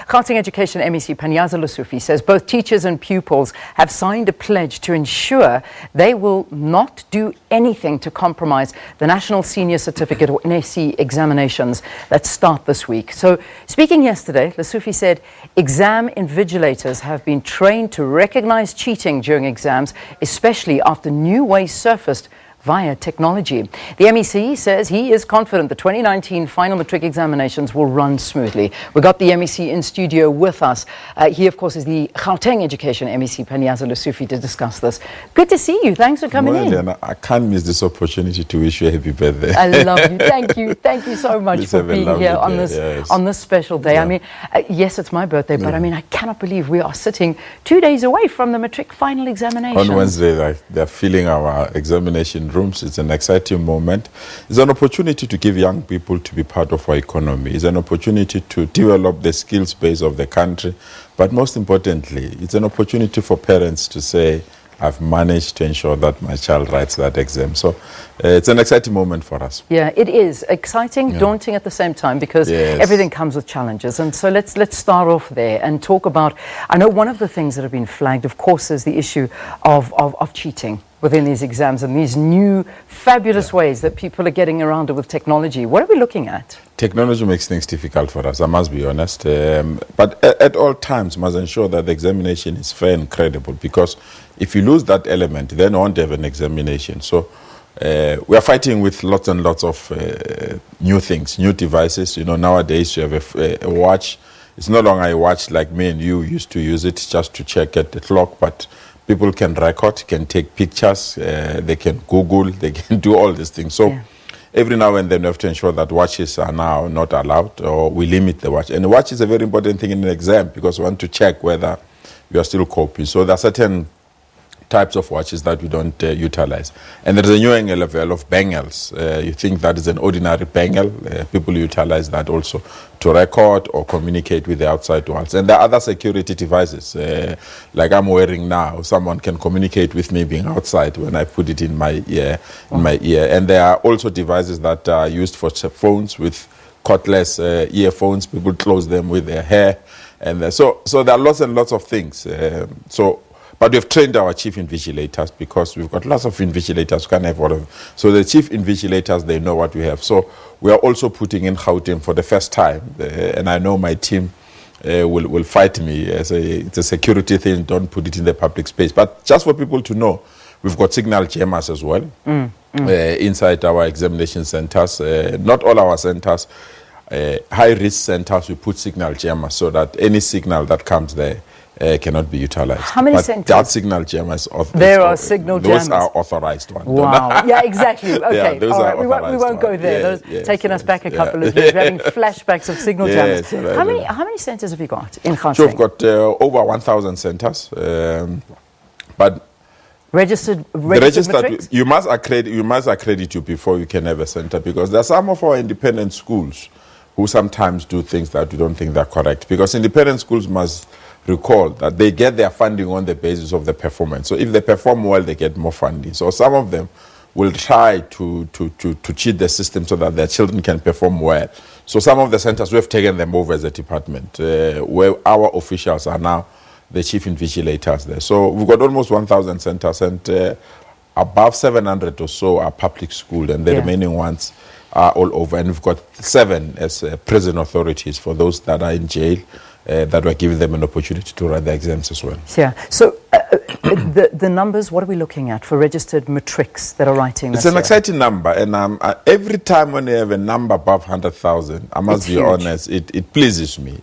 Gauteng Education MEC Panyaza Lesufi says both teachers and pupils have signed a pledge to ensure they will not do anything to compromise the National Senior Certificate or NSC examinations that start this week. So speaking yesterday, Lesufi said exam invigilators have been trained to recognize cheating during exams, especially after new ways surfaced via technology. The MEC says he is confident the 2019 final Matric examinations will run smoothly. We got the MEC in studio with us. He, of course, is the Gauteng Education MEC Panyaza Lesufi to discuss this. Good to see you. Thanks for coming in. I can't miss this opportunity to wish you a happy birthday. I love you. Thank you. Thank you so much for being here on this special day. Yeah. I mean, yes, it's my birthday, but I mean, I cannot believe we are sitting 2 days away from the Matric final examinations. On Wednesday, they're filling our examination rooms. It's an exciting moment. It's an opportunity to give young people to be part of our economy. It's an opportunity to develop the skills base of the country. But most importantly, it's an opportunity for parents to say, I've managed to ensure that my child writes that exam. So it's an exciting moment for us. Yeah, it is. Exciting, daunting at the same time, because everything comes with challenges. And so let's start off there and talk about, I know one of the things that have been flagged, of course, is the issue of cheating within these exams and these new fabulous ways that people are getting around it with technology. What are we looking at? Technology makes things difficult for us, I must be honest. But at all times, must ensure that the examination is fair and credible, because if you lose that element, then you won't have an examination. So we are fighting with lots and lots of new things, new devices. You know, nowadays you have a watch. It's no longer a watch like me and you used to use it just to check at the clock, but people can record, can take pictures, they can Google, they can do all these things. So every now and then we have to ensure that watches are now not allowed, or we limit the watch. And the watch is a very important thing in an exam, because we want to check whether you are still copying. So there are certain types of watches that we don't utilize. And there is a new level of bangles. You think that is an ordinary bangle. People utilize that also to record or communicate with the outside world. And there are other security devices, like I'm wearing now. Someone can communicate with me being outside when I put it in my ear. And there are also devices that are used for phones with cordless earphones. People close them with their hair. And so there are lots and lots of things. But we've trained our chief invigilators, because we've got lots of invigilators who can have all of them. So the chief invigilators, they know what we have. So we are also putting in Gauteng for the first time. And I know my team will fight me. It's a security thing, don't put it in the public space. But just for people to know, we've got signal jammers as well inside our examination centers. Not all our centers, high-risk centers, we put signal jammers so that any signal that comes there cannot be utilized. How many centers? That signal jammers. There are signal jammers. Those are authorized ones. Wow. Yeah, exactly. Okay. Those all are right. We won't go there. Those taking us back a couple of years. We're having flashbacks of signal jammers. How many centers have you got in Gauteng? So we've got over 1,000 centers. But registered you must accredit you before you can have a center, because there are some of our independent schools who sometimes do things that we don't think they're correct, because independent schools must recall that they get their funding on the basis of the performance. So if they perform well, they get more funding. So some of them will try to cheat the system so that their children can perform well. So some of the centers, we have taken them over as a department, where our officials are now the chief invigilators there. So we've got almost 1,000 centers, and above 700 or so are public school, and the remaining ones are all over. And we've got 7 as prison authorities for those that are in jail, that we're giving them an opportunity to write the exams as well. Yeah. So the numbers, what are we looking at for registered matrics that are writing this It's an exciting number. And every time when you have a number above 100,000, I must be honest, it pleases me.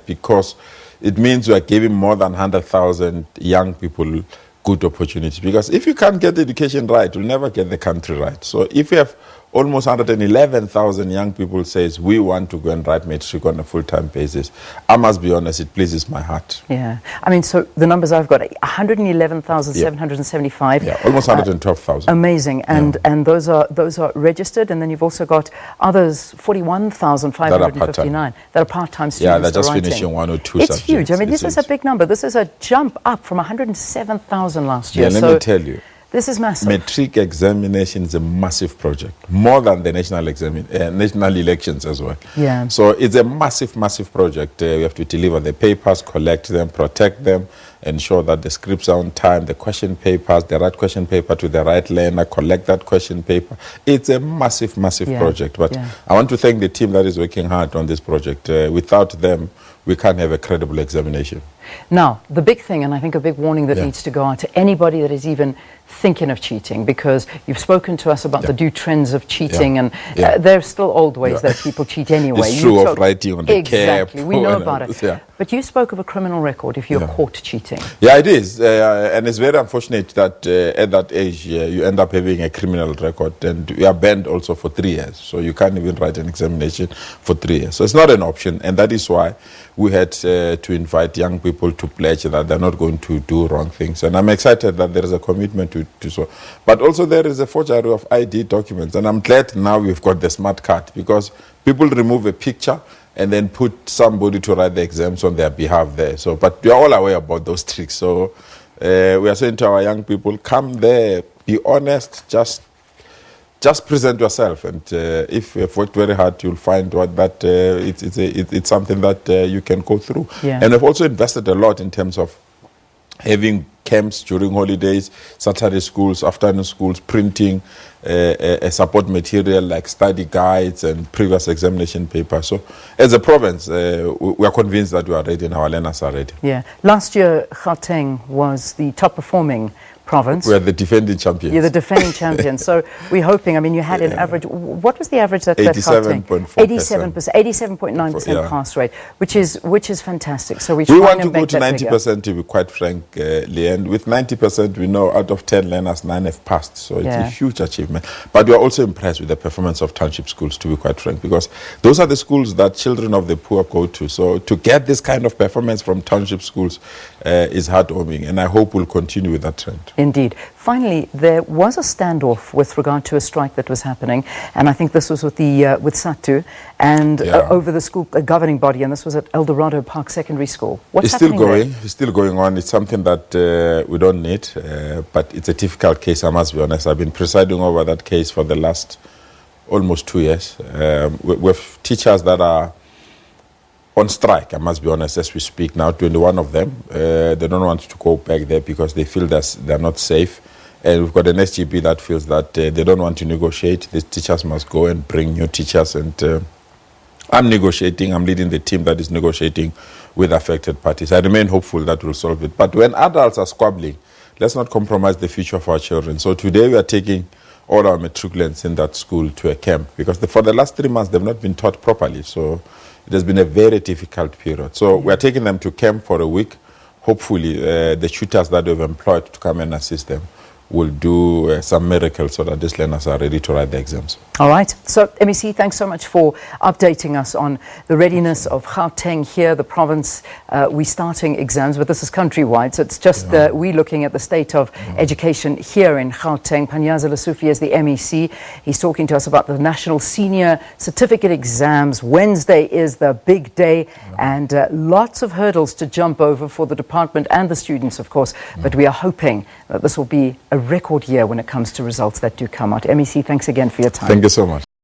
Because it means we are giving more than 100,000 young people good opportunities. Because if you can't get the education right, you'll never get the country right. So if you have almost 111,000 young people says we want to go and write Matric on a full-time basis, I must be honest, it pleases my heart. Yeah. I mean, so the numbers I've got, 111,775. Yeah, almost 112,000. Amazing. And those are registered, and then you've also got others, 41,559 that are part-time students. Yeah, they're just finishing 1 or 2 subjects. It's huge. I mean, this is a big number. This is a jump up from 107,000 last year. Yeah, let me tell you. This is massive. Matric examination is a massive project, more than the national elections as well. Yeah. So it's a massive, massive project. We have to deliver the papers, collect them, protect them, ensure that the scripts are on time, the question papers, the right question paper to the right learner, collect that question paper. It's a massive, massive project. But I want to thank the team that is working hard on this project. Without them, we can't have a credible examination. Now, the big thing, and I think a big warning that needs to go out to anybody that is even thinking of cheating, because you've spoken to us about the new trends of cheating, and there's still old ways that people cheat anyway. It's true of writing on the cap. Exactly, we know about it. But you spoke of a criminal record if you're caught cheating. Yeah, it is. And it's very unfortunate that at that age, you end up having a criminal record, and you are banned also for 3 years. So you can't even write an examination for 3 years. So it's not an option, and that is why we had to invite young people to pledge that they're not going to do wrong things. And I'm excited that there is a commitment to so. But also there is a forgery of ID documents. And I'm glad now we've got the smart card, because people remove a picture and then put somebody to write the exams on their behalf there. So, but we are all aware about those tricks. So we are saying to our young people, come there, be honest, just present yourself, and if you have worked very hard, you'll find that it's something that you can go through. And we've also invested a lot in terms of having camps during holidays, Saturday schools, afternoon schools, printing support material like study guides and previous examination papers. So as a province, we are convinced that we are ready and our learners are ready. Last year, Gauteng was the top performing province. We are the defending champions. You're the defending champions. So we're hoping, I mean, you had an average, what was the average that 87.4%. 87.9% pass rate, which is fantastic. So we want to go to 90%, to be quite frank, and with 90%, we know out of 10 learners, 9 have passed. So it's a huge achievement. But we are also impressed with the performance of township schools, to be quite frank, because those are the schools that children of the poor go to. So to get this kind of performance from township schools is heartwarming, and I hope we'll continue with that trend. Indeed. Finally, there was a standoff with regard to a strike that was happening, and I think this was with the with SATU and over the school governing body, and this was at El Dorado Park Secondary School. What's happening there? It's still going on. It's something that we don't need, but it's a difficult case, I must be honest. I've been presiding over that case for the last almost 2 years. We have teachers that are on strike, I must be honest, as we speak now, 21 of them. They don't want to go back there because they feel that they're not safe. And we've got an SGB that feels that they don't want to negotiate. The teachers must go and bring new teachers. And I'm negotiating. I'm leading the team that is negotiating with affected parties. I remain hopeful that we'll solve it. But when adults are squabbling, let's not compromise the future of our children. So today we are taking all our matriculants in that school to a camp, because for the last 3 months they've not been taught properly. So it has been a very difficult period. So we are taking them to camp for a week. Hopefully the tutors that we've employed to come and assist them will do some miracles so that these learners are ready to write the exams. All right. So, MEC, thanks so much for updating us on the readiness of Gauteng here, the province. We're starting exams, but this is countrywide, so it's just we're looking at the state of education here in Gauteng. Panyaza Lesufi is the MEC. He's talking to us about the National Senior Certificate exams. Wednesday is the big day, and lots of hurdles to jump over for the department and the students, of course, but we are hoping that this will be a record year when it comes to results that do come out. MEC, thanks again for your time. Thank you so much.